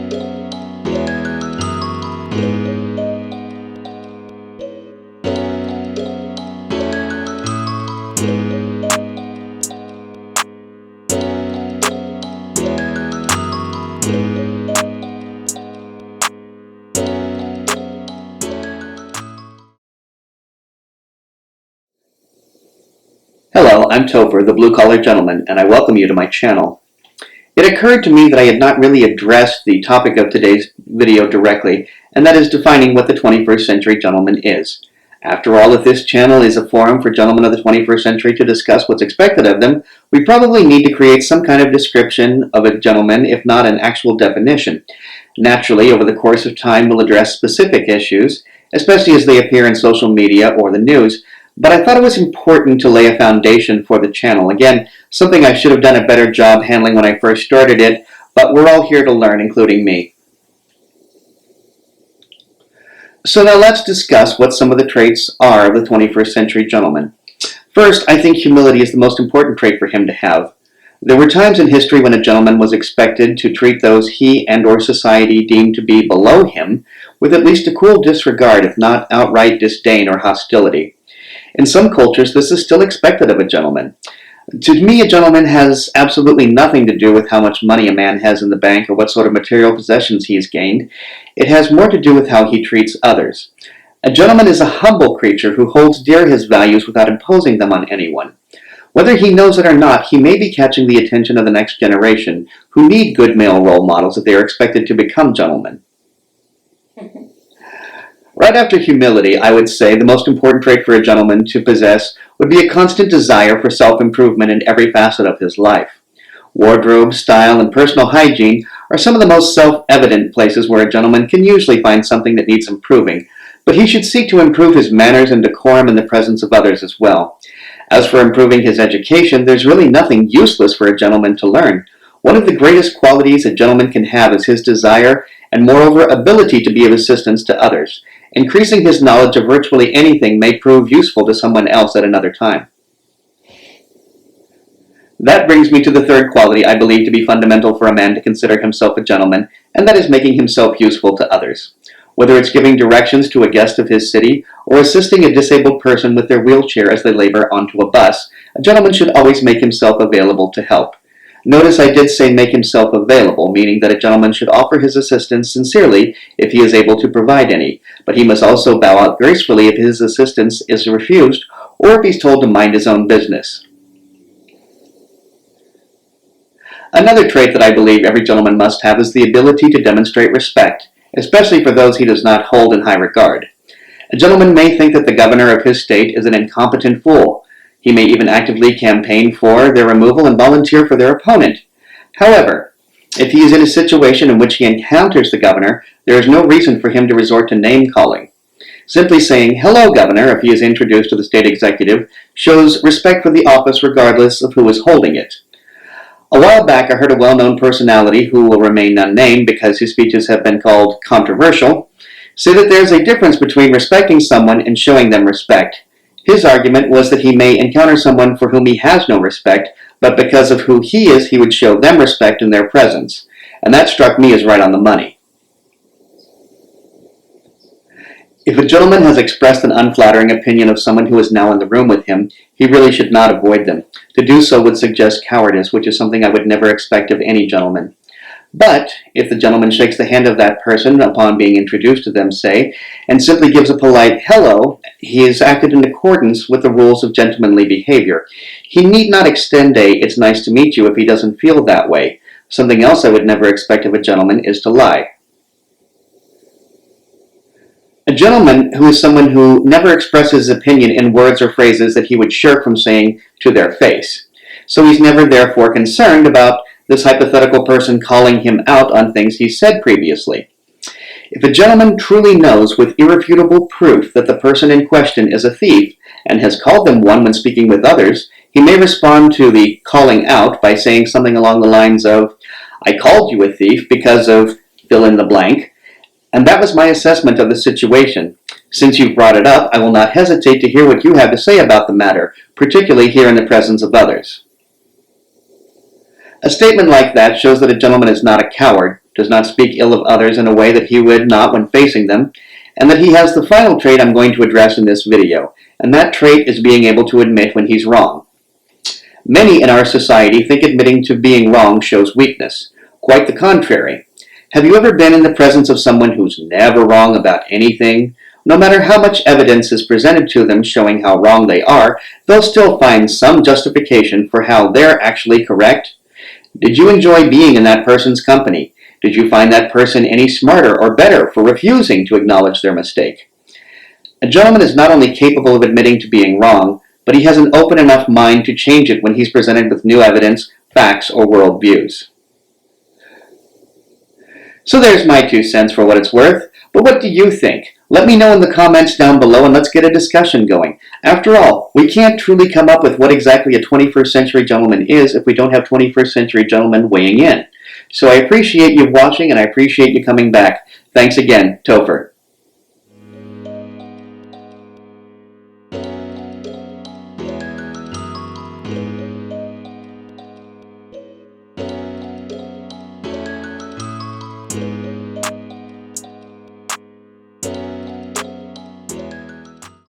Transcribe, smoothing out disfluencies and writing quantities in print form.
Hello, I'm Topher, the blue-collar gentleman, and I welcome you to my channel. It occurred to me that I had not really addressed the topic of today's video directly, and that is defining what the 21st century gentleman is. After all, if this channel is a forum for gentlemen of the 21st century to discuss what's expected of them, we probably need to create some kind of description of a gentleman, if not an actual definition. Naturally, over the course of time, we'll address specific issues, especially as they appear in social media or the news, but I thought it was important to lay a foundation for the channel. Again, something I should have done a better job handling when I first started it, but we're all here to learn, including me. So now let's discuss what some of the traits are of the 21st century gentleman. First, I think humility is the most important trait for him to have. There were times in history when a gentleman was expected to treat those he and/or society deemed to be below him with at least a cool disregard, if not outright disdain or hostility. In some cultures, this is still expected of a gentleman. To me, a gentleman has absolutely nothing to do with how much money a man has in the bank or what sort of material possessions he's gained. It has more to do with how he treats others. A gentleman is a humble creature who holds dear his values without imposing them on anyone. Whether he knows it or not, he may be catching the attention of the next generation, who need good male role models if they are expected to become gentlemen. Right after humility, I would say the most important trait for a gentleman to possess would be a constant desire for self-improvement in every facet of his life. Wardrobe, style, and personal hygiene are some of the most self-evident places where a gentleman can usually find something that needs improving, but he should seek to improve his manners and decorum in the presence of others as well. As for improving his education, there's really nothing useless for a gentleman to learn. One of the greatest qualities a gentleman can have is his desire and, moreover, ability to be of assistance to others. Increasing his knowledge of virtually anything may prove useful to someone else at another time. That brings me to the third quality I believe to be fundamental for a man to consider himself a gentleman, and that is making himself useful to others. Whether it's giving directions to a guest of his city or assisting a disabled person with their wheelchair as they labor onto a bus, a gentleman should always make himself available to help. Notice I did say make himself available, meaning that a gentleman should offer his assistance sincerely if he is able to provide any, but he must also bow out gracefully if his assistance is refused or if he's told to mind his own business. Another trait that I believe every gentleman must have is the ability to demonstrate respect, especially for those he does not hold in high regard. A gentleman may think that the governor of his state is an incompetent fool. He may even actively campaign for their removal and volunteer for their opponent. However, if he is in a situation in which he encounters the governor, there is no reason for him to resort to name-calling. Simply saying, "Hello, Governor," if he is introduced to the state executive, shows respect for the office regardless of who is holding it. A while back, I heard a well-known personality, who will remain unnamed because his speeches have been called controversial, say that there's a difference between respecting someone and showing them respect. His argument was that he may encounter someone for whom he has no respect, but because of who he is, he would show them respect in their presence. And that struck me as right on the money. If a gentleman has expressed an unflattering opinion of someone who is now in the room with him, he really should not avoid them. To do so would suggest cowardice, which is something I would never expect of any gentleman. But if the gentleman shakes the hand of that person upon being introduced to them, say, and simply gives a polite hello, he has acted in accordance with the rules of gentlemanly behavior. He need not extend a "it's nice to meet you" if he doesn't feel that way. Something else I would never expect of a gentleman is to lie. A gentleman who is someone who never expresses his opinion in words or phrases that he would shirk from saying to their face. So he's never therefore concerned about this hypothetical person calling him out on things he said previously. If a gentleman truly knows with irrefutable proof that the person in question is a thief and has called them one when speaking with others, he may respond to the calling out by saying something along the lines of, "I called you a thief because of fill in the blank, and that was my assessment of the situation. Since you've brought it up, I will not hesitate to hear what you have to say about the matter, particularly here in the presence of others." A statement like that shows that a gentleman is not a coward. does not speak ill of others in a way that he would not when facing them, and that he has the final trait I'm going to address in this video, and that trait is being able to admit when he's wrong. Many in our society think admitting to being wrong shows weakness. Quite the contrary. Have you ever been in the presence of someone who's never wrong about anything? No matter how much evidence is presented to them showing how wrong they are, they'll still find some justification for how they're actually correct. Did you enjoy being in that person's company? Did you find that person any smarter or better for refusing to acknowledge their mistake? A gentleman is not only capable of admitting to being wrong, but he has an open enough mind to change it when he's presented with new evidence, facts, or worldviews. So there's my 2 cents for what it's worth, but what do you think? Let me know in the comments down below and let's get a discussion going. After all, we can't truly come up with what exactly a 21st century gentleman is if we don't have 21st century gentlemen weighing in. So I appreciate you watching and I appreciate you coming back. Thanks again, Topher.